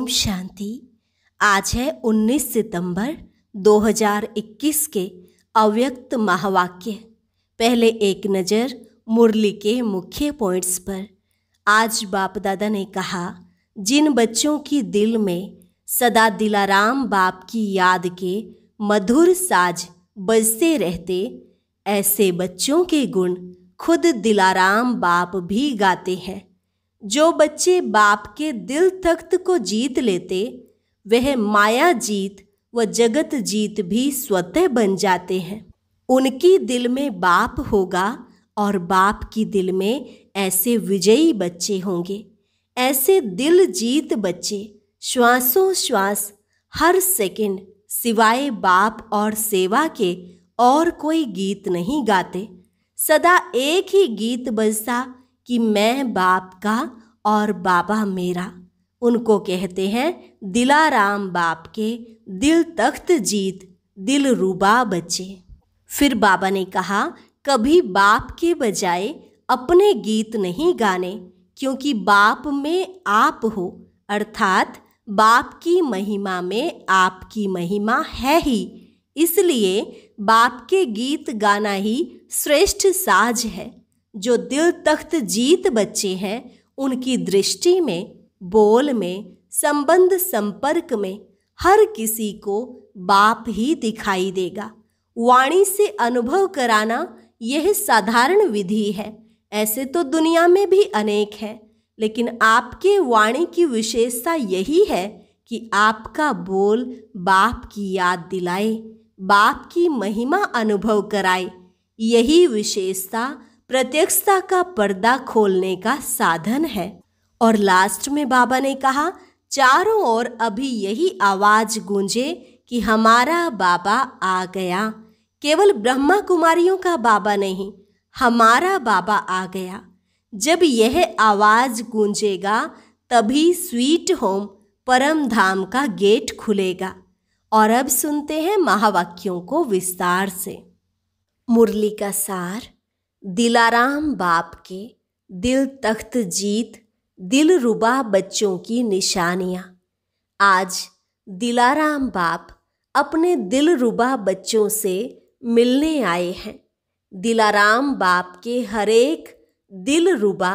ओम शांति। आज है 19 सितंबर 2021 के अव्यक्त महावाक्य। पहले एक नज़र मुरली के मुख्य पॉइंट्स पर। आज बाप दादा ने कहा, जिन बच्चों की दिल में सदा दिलाराम बाप की याद के मधुर साज बजते रहते, ऐसे बच्चों के गुण खुद दिलाराम बाप भी गाते हैं। जो बच्चे बाप के दिल तख्त को जीत लेते, वह माया जीत व जगत जीत भी स्वतः बन जाते हैं। उनकी दिल में बाप होगा और बाप की दिल में ऐसे विजयी बच्चे होंगे। ऐसे दिल जीत बच्चे श्वासों श्वास हर सेकंड सिवाय बाप और सेवा के और कोई गीत नहीं गाते। सदा एक ही गीत बजता कि मैं बाप का और बाबा मेरा। उनको कहते हैं दिलाराम बाप के दिल तख्त जीत दिल रुबा बच्चे। फिर बाबा ने कहा, कभी बाप के बजाय अपने गीत नहीं गाने, क्योंकि बाप में आप हो, अर्थात बाप की महिमा में आपकी महिमा है ही। इसलिए बाप के गीत गाना ही श्रेष्ठ साज है। जो दिल तख्त जीत बच्चे हैं, उनकी दृष्टि में, बोल में, संबंध संपर्क में हर किसी को बाप ही दिखाई देगा। वाणी से अनुभव कराना यह साधारण विधि है। ऐसे तो दुनिया में भी अनेक हैं, लेकिन आपके वाणी की विशेषता यही है कि आपका बोल बाप की याद दिलाए, बाप की महिमा अनुभव कराए। यही विशेषता प्रत्यक्षता का पर्दा खोलने का साधन है। और लास्ट में बाबा ने कहा, चारों ओर अभी यही आवाज गूंजे कि हमारा बाबा आ गया। केवल ब्रह्मा कुमारियों का बाबा नहीं, हमारा बाबा आ गया। जब यह आवाज गूंजेगा, तभी स्वीट होम परम धाम का गेट खुलेगा। और अब सुनते हैं महावाक्यों को विस्तार से। मुरली का सार। दिलाराम बाप के दिल तख्त जीत दिल रुबा बच्चों की निशानियाँ। आज दिलाराम बाप अपने दिल रुबा बच्चों से मिलने आए हैं। दिलाराम बाप के हरेक दिल रुबा,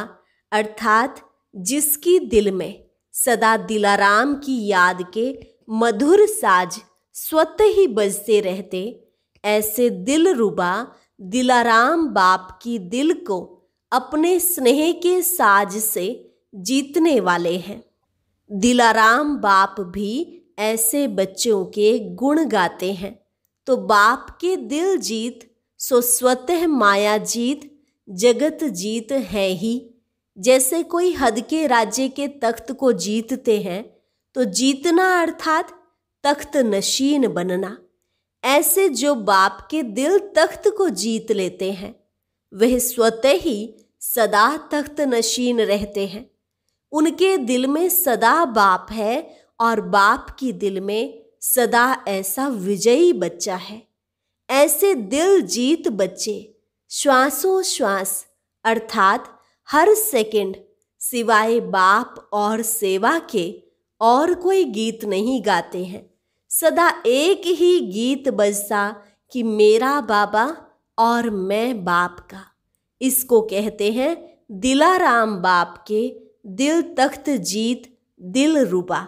अर्थात जिसकी दिल में सदा दिलाराम की याद के मधुर साज स्वतः ही बजते रहते, ऐसे दिल रुबा दिलाराम बाप की दिल को अपने स्नेह के साज से जीतने वाले हैं। दिलाराम बाप भी ऐसे बच्चों के गुण गाते हैं। तो बाप के दिल जीत सो स्वतः माया जीत जगत जीत है ही। जैसे कोई हद के राज्य के तख्त को जीतते हैं, तो जीतना अर्थात तख्त नशीन बनना। ऐसे जो बाप के दिल तख्त को जीत लेते हैं, वह स्वतः ही सदा तख्त नशीन रहते हैं। उनके दिल में सदा बाप है और बाप की दिल में सदा ऐसा विजयी बच्चा है। ऐसे दिल जीत बच्चे श्वासों श्वास, अर्थात हर सेकंड सिवाय बाप और सेवा के और कोई गीत नहीं गाते हैं। सदा एक ही गीत बजता कि मेरा बाबा और मैं बाप का। इसको कहते हैं दिलाराम बाप के दिल तख्त जीत दिल रुबा।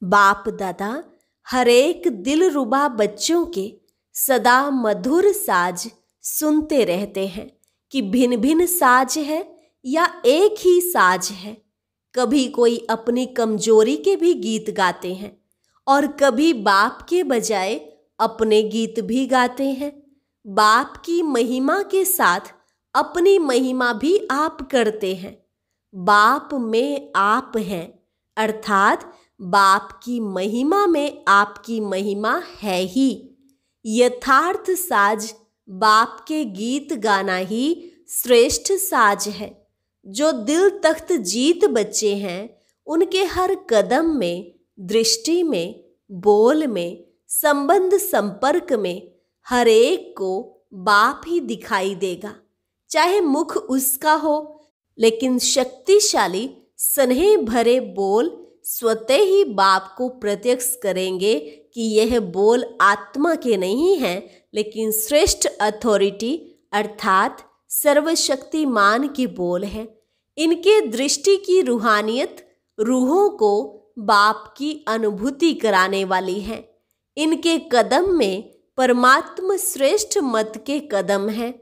बाप दादा हरेक दिल रुबा बच्चों के सदा मधुर साज सुनते रहते हैं कि भिन्न भिन्न साज है या एक ही साज है। कभी कोई अपनी कमजोरी के भी गीत गाते हैं और कभी बाप के बजाय अपने गीत भी गाते हैं। बाप की महिमा के साथ अपनी महिमा भी आप करते हैं। बाप में आप हैं, अर्थात बाप की महिमा में आपकी महिमा है ही। यथार्थ साज बाप के गीत गाना ही श्रेष्ठ साज है। जो दिल तख्त जीत बच्चे हैं, उनके हर कदम में, दृष्टि में, बोल में, संबंध संपर्क में हर एक को बाप ही दिखाई देगा। चाहे मुख उसका हो, लेकिन शक्तिशाली स्नेह भरे बोल स्वतः ही बाप को प्रत्यक्ष करेंगे कि यह बोल आत्मा के नहीं हैं, लेकिन श्रेष्ठ अथॉरिटी अर्थात सर्वशक्तिमान के बोल हैं। इनके दृष्टि की रूहानियत रूहों को बाप की अनुभूति कराने वाली है। इनके कदम में परमात्मा श्रेष्ठ मत के कदम हैं।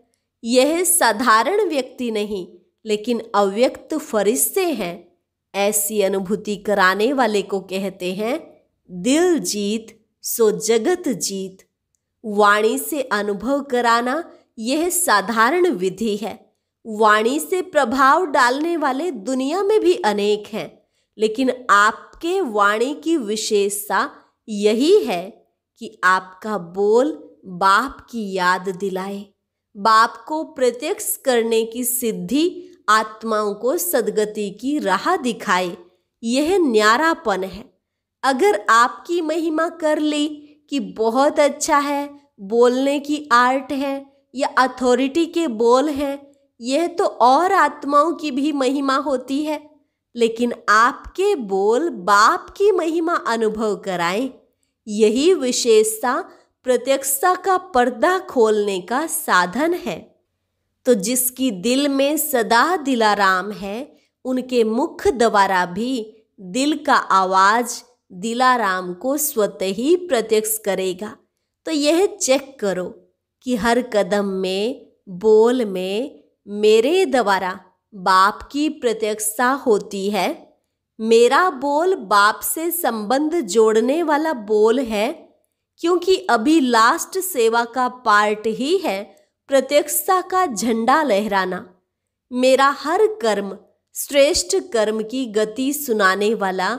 यह साधारण व्यक्ति नहीं, लेकिन अव्यक्त फरिश्ते हैं। ऐसी अनुभूति कराने वाले को कहते हैं दिल जीत सो जगत जीत। वाणी से अनुभव कराना यह साधारण विधि है। वाणी से प्रभाव डालने वाले दुनिया में भी अनेक हैं, लेकिन आपके वाणी की विशेषता यही है कि आपका बोल बाप की याद दिलाए, बाप को प्रत्यक्ष करने की सिद्धि आत्माओं को सद्गति की राह दिखाए। यह न्यारापन है। अगर आपकी महिमा कर ली कि बहुत अच्छा है, बोलने की आर्ट है या अथॉरिटी के बोल हैं, यह तो और आत्माओं की भी महिमा होती है, लेकिन आपके बोल बाप की महिमा अनुभव कराएं। यही विशेषता प्रत्यक्षता का पर्दा खोलने का साधन है। तो जिसकी दिल में सदा दिलाराम है, उनके मुख द्वारा भी दिल का आवाज दिलाराम को स्वतः ही प्रत्यक्ष करेगा। तो यह चेक करो कि हर कदम में, बोल में मेरे द्वारा बाप की प्रत्यक्षता होती है। मेरा बोल बाप से संबंध जोड़ने वाला बोल है, क्योंकि अभी लास्ट सेवा का पार्ट ही है प्रत्यक्षता का झंडा लहराना। मेरा हर कर्म श्रेष्ठ कर्म की गति सुनाने वाला,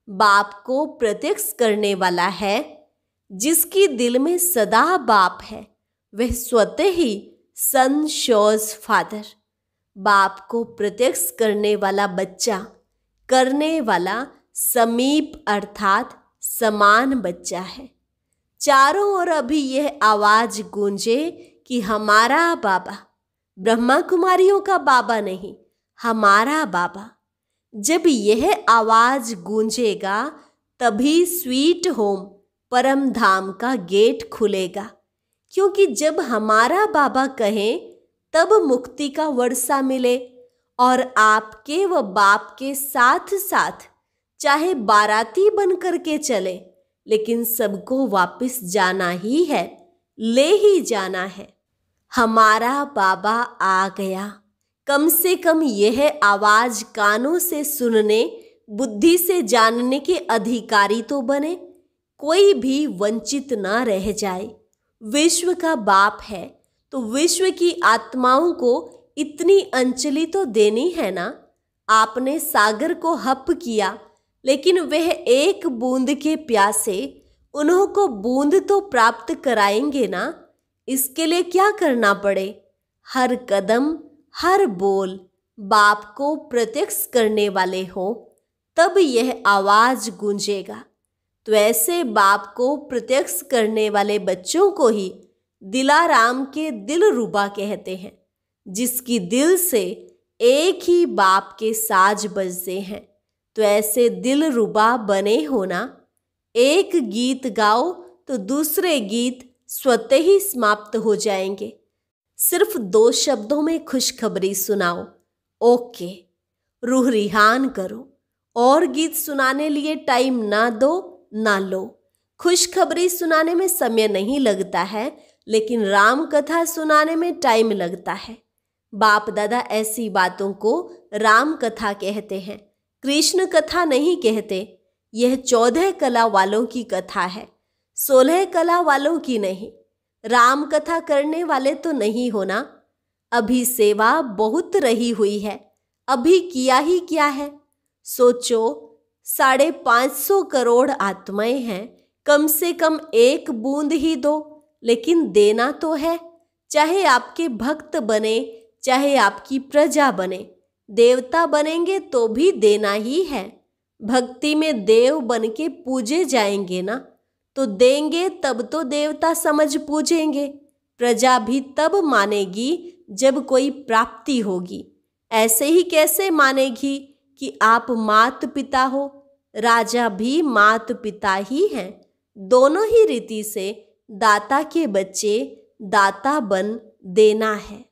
बाप को प्रत्यक्ष करने वाला है। जिसकी दिल में सदा बाप है, वह स्वतः ही सन शोज फादर, बाप को प्रत्यक्ष करने वाला बच्चा, करने वाला समीप अर्थात समान बच्चा है। चारों ओर अभी यह आवाज गूंजे कि हमारा बाबा, ब्रह्मा कुमारियों का बाबा नहीं, हमारा बाबा। जब यह आवाज गूंजेगा तभी स्वीट होम परम धाम का गेट खुलेगा, क्योंकि जब हमारा बाबा कहें तब मुक्ति का वर्षा मिले। और आपके व बाप के साथ साथ चाहे बाराती बन करके चले, लेकिन सबको वापस जाना ही है, ले ही जाना है। हमारा बाबा आ गया। कम से कम यह आवाज कानों से सुनने, बुद्धि से जानने के अधिकारी तो बने, कोई भी वंचित ना रह जाए। विश्व का बाप है तो विश्व की आत्माओं को इतनी अंजलि तो देनी है ना। आपने सागर को हप किया, लेकिन वह एक बूंद के प्यासे, उन्हों को बूंद तो प्राप्त कराएंगे ना। इसके लिए क्या करना पड़े? हर कदम, हर बोल बाप को प्रत्यक्ष करने वाले हो, तब यह आवाज गूंजेगा। तो ऐसे बाप को प्रत्यक्ष करने वाले बच्चों को ही दिलाराम के दिलरुबा कहते हैं, जिसकी दिल से एक ही बाप के साज बजते हैं। तो ऐसे दिलरुबा बने होना। एक गीत गाओ तो दूसरे गीत स्वतः ही समाप्त हो जाएंगे। सिर्फ 2 शब्दों में खुशखबरी सुनाओ, ओके, रूह रिहान करो। और गीत सुनाने लिए टाइम ना दो ना लो। खुशखबरी सुनाने में समय नहीं लगता है, लेकिन राम कथा सुनाने में टाइम लगता है। बाप दादा ऐसी बातों को राम कथा कहते हैं, कृष्ण कथा नहीं कहते। यह 14 कला वालों की कथा है, 16 कला वालों की नहीं। राम कथा करने वाले तो नहीं होना। अभी सेवा बहुत रही हुई है, अभी किया ही क्या है? सोचो, 550 करोड़ आत्माएं हैं, कम से कम एक बूंद ही दो, लेकिन देना तो है। चाहे आपके भक्त बने, चाहे आपकी प्रजा बने, देवता बनेंगे तो भी देना ही है। भक्ति में देव बन के पूजे जाएंगे ना, तो देंगे तब तो देवता समझ पूजेंगे। प्रजा भी तब मानेगी जब कोई प्राप्ति होगी। ऐसे ही कैसे मानेगी कि आप मात पिता हो? राजा भी माता पिता ही हैं। दोनों ही रीति से दाता के बच्चे दाता बन देना है,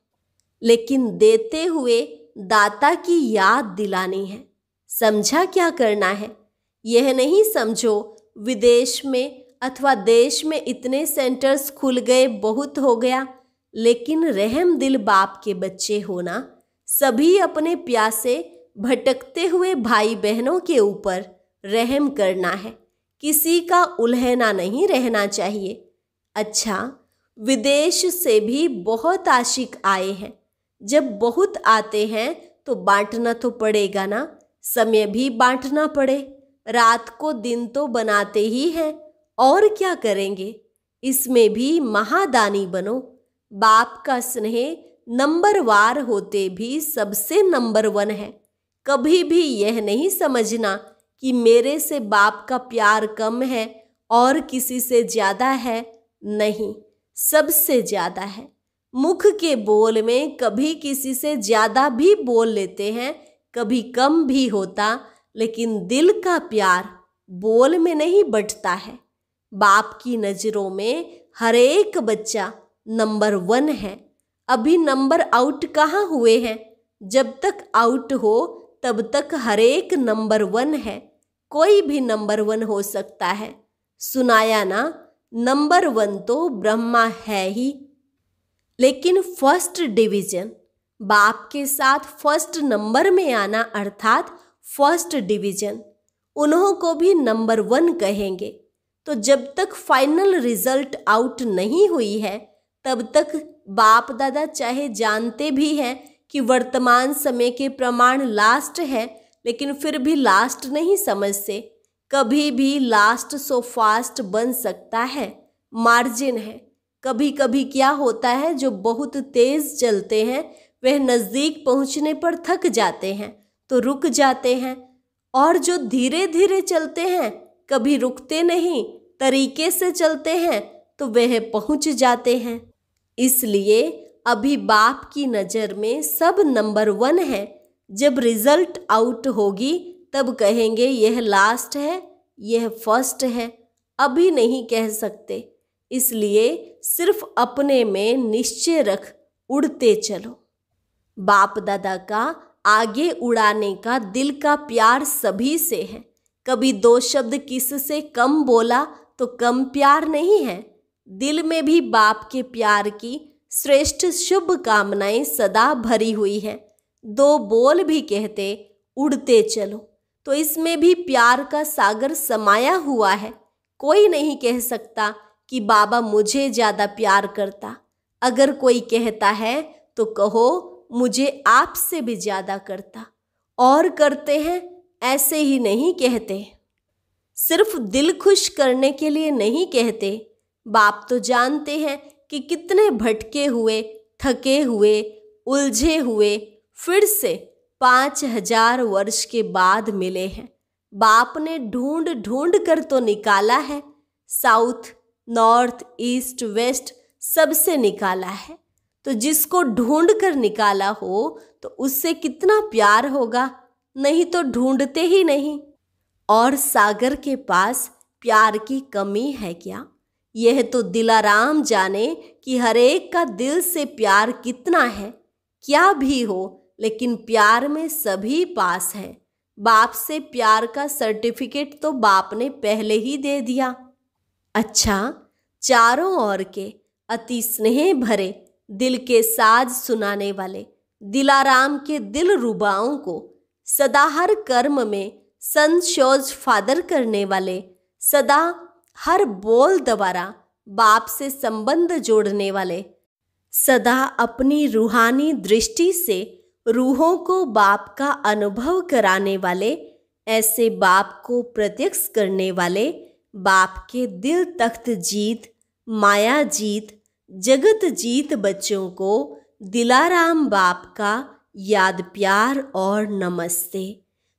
लेकिन देते हुए दाता की याद दिलानी है। समझा क्या करना है? यह नहीं समझो विदेश में अथवा देश में इतने सेंटर्स खुल गए, बहुत हो गया। लेकिन रहम दिल बाप के बच्चे होना, सभी अपने प्यासे भटकते हुए भाई बहनों के ऊपर रहम करना है। किसी का उल्हेना नहीं रहना चाहिए। अच्छा, विदेश से भी बहुत आशिक आए हैं। जब बहुत आते हैं तो बांटना तो पड़ेगा ना, समय भी बांटना पड़े। रात को दिन तो बनाते ही हैं, और क्या करेंगे। इसमें भी महादानी बनो। बाप का स्नेह नंबरवार होते भी सबसे नंबर 1 है। कभी भी यह नहीं समझना कि मेरे से बाप का प्यार कम है और किसी से ज़्यादा है। नहीं, सबसे ज़्यादा है। मुख के बोल में कभी किसी से ज़्यादा भी बोल लेते हैं, कभी कम भी होता, लेकिन दिल का प्यार बोल में नहीं बंटता है। बाप की नज़रों में हर एक बच्चा नंबर 1 है। अभी नंबर आउट कहाँ हुए हैं? जब तक आउट हो तब तक हर एक नंबर 1 है। कोई भी नंबर 1 हो सकता है। सुनाया ना, नंबर 1 तो ब्रह्मा है ही। लेकिन फर्स्ट डिवीजन, बाप के साथ फर्स्ट नंबर में आना अर्थात फर्स्ट डिवीजन, उन्हों को भी नंबर 1 कहेंगे। तो जब तक फाइनल रिजल्ट आउट नहीं हुई है तब तक बाप दादा चाहे जानते भी हैं कि वर्तमान समय के प्रमाण लास्ट है, लेकिन फिर भी लास्ट नहीं समझते। कभी भी लास्ट सो फास्ट बन सकता है, मार्जिन है। कभी कभी क्या होता है, जो बहुत तेज चलते हैं वह नज़दीक पहुंचने पर थक जाते हैं तो रुक जाते हैं, और जो धीरे धीरे चलते हैं कभी रुकते नहीं, तरीके से चलते हैं तो वह पहुंच जाते हैं। इसलिए अभी बाप की नज़र में सब नंबर 1 है। जब रिजल्ट आउट होगी तब कहेंगे यह लास्ट है, यह फर्स्ट है। अभी नहीं कह सकते। इसलिए सिर्फ अपने में निश्चय रख उड़ते चलो। बाप दादा का आगे उड़ाने का दिल का प्यार सभी से है। कभी 2 शब्द किससे कम बोला तो कम प्यार नहीं है। दिल में भी बाप के प्यार की श्रेष्ठ शुभ कामनाएं सदा भरी हुई है। 2 बोल भी कहते उड़ते चलो, तो इसमें भी प्यार का सागर समाया हुआ है। कोई नहीं कह सकता कि बाबा मुझे ज़्यादा प्यार करता। अगर कोई कहता है तो कहो मुझे आपसे भी ज़्यादा करता। और करते हैं, ऐसे ही नहीं कहते। सिर्फ दिल खुश करने के लिए नहीं कहते। बाप तो जानते हैं कि कितने भटके हुए, थके हुए, उलझे हुए फिर से 5000 वर्ष के बाद मिले हैं। बाप ने ढूंढ ढूंढ कर तो निकाला है। साउथ, नॉर्थ, ईस्ट, वेस्ट सबसे निकाला है। तो जिसको ढूंढ कर निकाला हो तो उससे कितना प्यार होगा। नहीं तो ढूंढते ही नहीं। और सागर के पास प्यार की कमी है क्या? यह तो दिलाराम जाने कि हर एक का दिल से प्यार कितना है। क्या भी हो, लेकिन प्यार में सभी पास हैं। बाप से प्यार का सर्टिफिकेट तो बाप ने पहले ही दे दिया। अच्छा, चारों ओर के अति स्नेह भरे दिल के साज सुनाने वाले दिलाराम के दिल रुबाओं को सदा हर कर्म में संशोज फादर करने वाले, सदा हर बोल द्वारा बाप से संबंध जोड़ने वाले, सदा अपनी रूहानी दृष्टि से रूहों को बाप का अनुभव कराने वाले, ऐसे बाप को प्रत्यक्ष करने वाले, बाप के दिल तख्त जीत, माया जीत, जगत जीत बच्चों को दिलाराम बाप का याद प्यार और नमस्ते।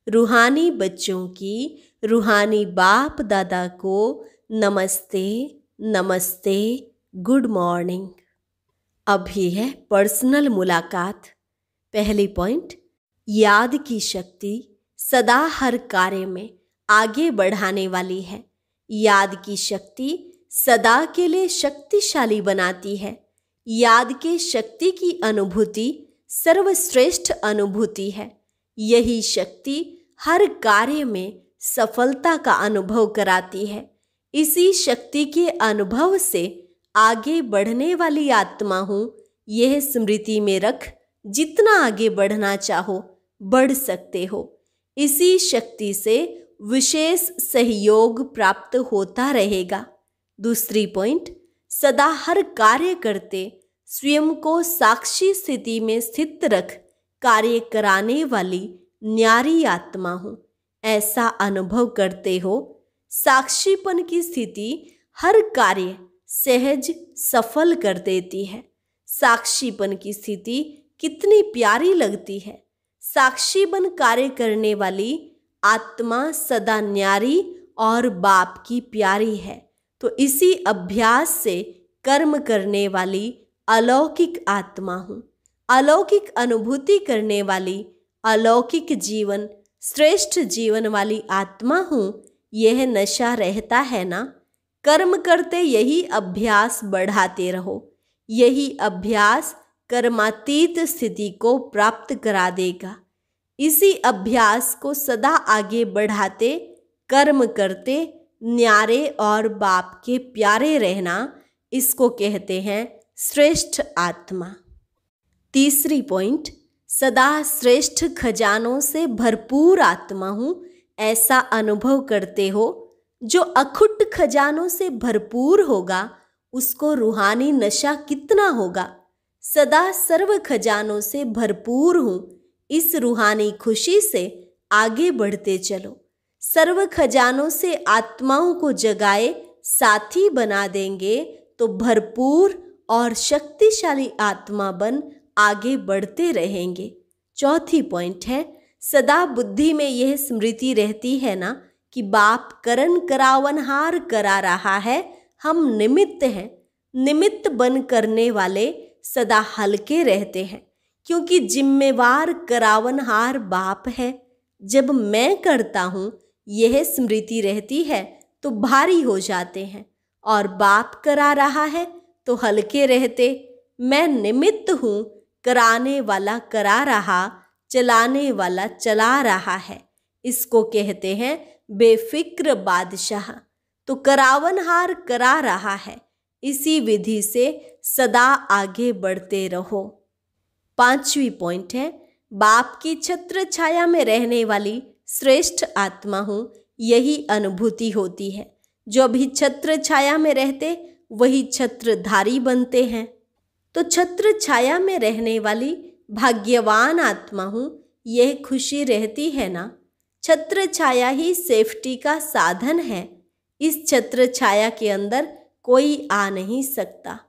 रूहानी बच्चों की रूहानी बाप दादा को नमस्ते नमस्ते, गुड मॉर्निंग। अभी है पर्सनल मुलाकात। पहली पॉइंट, याद की शक्ति सदा हर कार्य में आगे बढ़ाने वाली है। याद की शक्ति सदा के लिए शक्तिशाली बनाती है। याद के शक्ति की अनुभूति सर्वश्रेष्ठ अनुभूति है। यही शक्ति हर कार्य में सफलता का अनुभव कराती है। इसी शक्ति के अनुभव से आगे बढ़ने वाली आत्मा हूँ, यह स्मृति में रख जितना आगे बढ़ना चाहो बढ़ सकते हो। इसी शक्ति से विशेष सहयोग प्राप्त होता रहेगा। दूसरी पॉइंट, सदा हर कार्य करते स्वयं को साक्षी स्थिति में स्थित रख कार्य कराने वाली न्यारी आत्मा हूँ, ऐसा अनुभव करते हो। साक्षीपन की स्थिति हर कार्य सहज सफल कर देती है। साक्षीपन की स्थिति कितनी प्यारी लगती है। साक्षी बन कार्य करने वाली आत्मा सदा न्यारी और बाप की प्यारी है। तो इसी अभ्यास से कर्म करने वाली अलौकिक आत्मा हूँ। अलौकिक अनुभूति करने वाली अलौकिक जीवन श्रेष्ठ जीवन वाली आत्मा हूँ। यह नशा रहता है ना। कर्म करते यही अभ्यास बढ़ाते रहो। यही अभ्यास कर्मातीत स्थिति को प्राप्त करा देगा। इसी अभ्यास को सदा आगे बढ़ाते कर्म करते न्यारे और बाप के प्यारे रहना, इसको कहते हैं श्रेष्ठ आत्मा। तीसरी पॉइंट, सदा श्रेष्ठ खजानों से भरपूर आत्मा हूँ, ऐसा अनुभव करते हो। जो अखुट खजानों से भरपूर होगा उसको रूहानी नशा कितना होगा। सदा सर्व खजानों से भरपूर हूँ, इस रूहानी खुशी से आगे बढ़ते चलो। सर्व खजानों से आत्माओं को जगाए साथी बना देंगे तो भरपूर और शक्तिशाली आत्मा बन आगे बढ़ते रहेंगे। चौथी पॉइंट है, सदा बुद्धि में यह स्मृति रहती है ना कि बाप करन करावनहार करा रहा है, हम निमित्त हैं। निमित्त बन करने वाले सदा हल्के रहते हैं, क्योंकि जिम्मेवार करावनहार बाप है। जब मैं करता हूँ यह स्मृति रहती है तो भारी हो जाते हैं, और बाप करा रहा है तो हल्के रहते। मैं निमित्त हूँ, कराने वाला करा रहा, चलाने वाला चला रहा है, इसको कहते हैं बेफिक्र बादशाह। तो करावनहार करा रहा है, इसी विधि से सदा आगे बढ़ते रहो। पांचवी पॉइंट है, बाप की छत्र छाया में रहने वाली श्रेष्ठ आत्मा हूँ, यही अनुभूति होती है। जो भी छत्र छाया में रहते वही छत्रधारी बनते हैं। तो छत्र छाया में रहने वाली भाग्यवान आत्मा हूँ, यह खुशी रहती है ना। छत्र छाया ही सेफ्टी का साधन है। इस छत्र छाया के अंदर कोई आ नहीं सकता।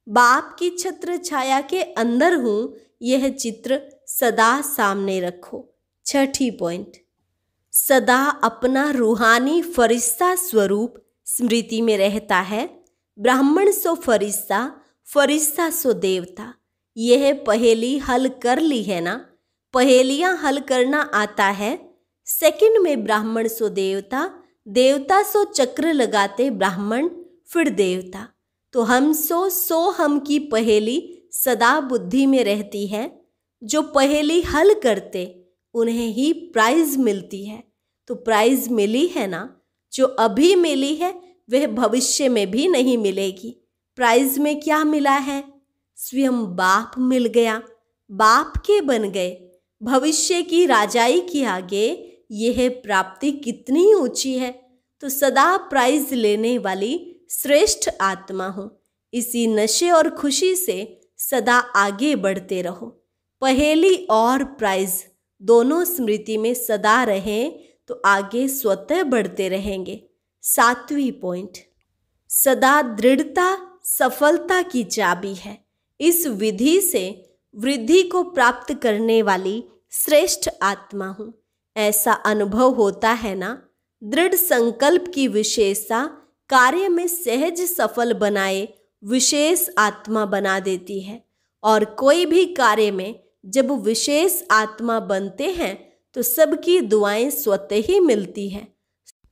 बाप की छत्र छाया के अंदर हूँ, यह चित्र सदा सामने रखो। छठी पॉइंट, सदा अपना रूहानी फरिश्ता स्वरूप स्मृति में रहता है। ब्राह्मण सो फरिश्ता, फरिश्ता सो देवता। यह पहेली हल कर ली है ना। पहेलियां हल करना आता है। सेकंड में ब्राह्मण सो देवता, देवता सो चक्र लगाते ब्राह्मण, फिर देवता। तो हम सो हम की पहेली सदा बुद्धि में रहती है। जो पहेली हल करते उन्हें ही प्राइज मिलती है। तो प्राइज मिली है ना। जो अभी मिली है वह भविष्य में भी नहीं मिलेगी। प्राइज में क्या मिला है? स्वयं बाप मिल गया, बाप के बन गए। भविष्य की राजाई के आगे यह प्राप्ति कितनी ऊंची है। तो सदा प्राइज लेने वाली श्रेष्ठ आत्मा हूँ। इसी नशे और खुशी से सदा आगे बढ़ते रहो। पहेली और प्राइज दोनों स्मृति में सदा रहें तो आगे स्वतः बढ़ते रहेंगे। सातवीं पॉइंट, सदा दृढ़ता सफलता की चाबी है। इस विधि से वृद्धि को प्राप्त करने वाली श्रेष्ठ आत्मा हूँ, ऐसा अनुभव होता है ना। दृढ़ संकल्प की विशेषता कार्य में सहज सफल बनाए विशेष आत्मा बना देती है। और कोई भी कार्य में जब विशेष आत्मा बनते हैं तो सबकी दुआएं स्वतः ही मिलती हैं।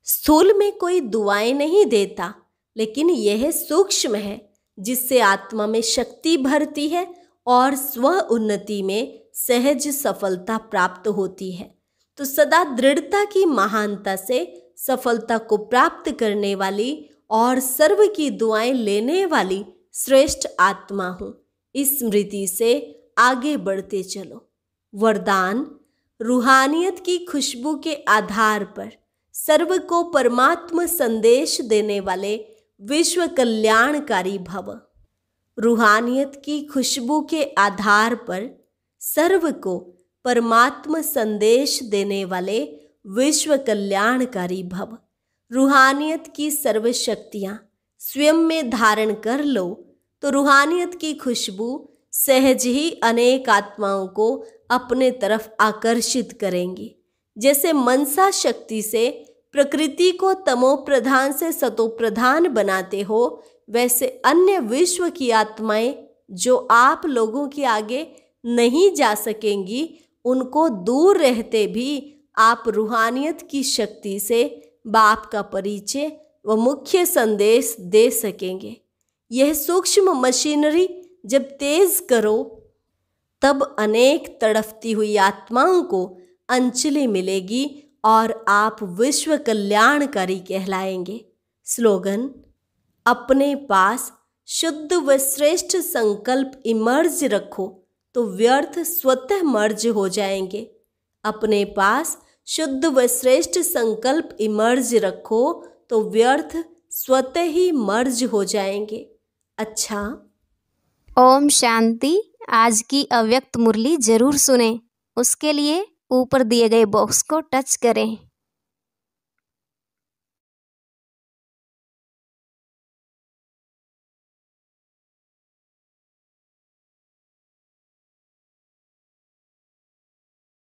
स्थूल में कोई दुआएं नहीं देता, लेकिन यह सूक्ष्म है जिससे आत्मा में शक्ति भरती है और स्व उन्नति में सहज सफलता प्राप्त होती है। तो सदा दृढ़ता की महानता से सफलता को प्राप्त करने वाली और सर्व की दुआएं लेने वाली श्रेष्ठ आत्मा हूँ। इस स्मृति से आगे बढ़ते चलो। वरदान: रूहानियत की खुशबू के आधार पर सर्व को परमात्मा संदेश देने वाले विश्व कल्याणकारी भव। रूहानियत की खुशबू के आधार पर सर्व को परमात्मा संदेश देने वाले विश्व कल्याणकारी भव। रूहानियत की सर्व शक्तियाँ स्वयं में धारण कर लो तो रूहानियत की खुशबू सहज ही अनेक आत्माओं को अपने तरफ आकर्षित करेंगी। जैसे मनसा शक्ति से प्रकृति को तमो प्रधान से सतो प्रधान बनाते हो, वैसे अन्य विश्व की आत्माएं जो आप लोगों के आगे नहीं जा सकेंगी, उनको दूर रहते भी आप रूहानियत की शक्ति से बाप का परिचय व मुख्य संदेश दे सकेंगे। यह सूक्ष्म मशीनरी जब तेज करो तब अनेक तड़फती हुई आत्माओं को अंजलि मिलेगी और आप विश्व कल्याणकारी कहलाएंगे। स्लोगन: अपने पास शुद्ध व श्रेष्ठ संकल्प इमर्ज रखो तो व्यर्थ स्वतः मर्ज हो जाएंगे। अपने पास शुद्ध व श्रेष्ठ संकल्प इमर्ज रखो तो व्यर्थ स्वतः ही मर्ज हो जाएंगे। अच्छा, ओम शांति। आज की अव्यक्त मुरली जरूर सुनें। उसके लिए ऊपर दिए गए बॉक्स को टच करें।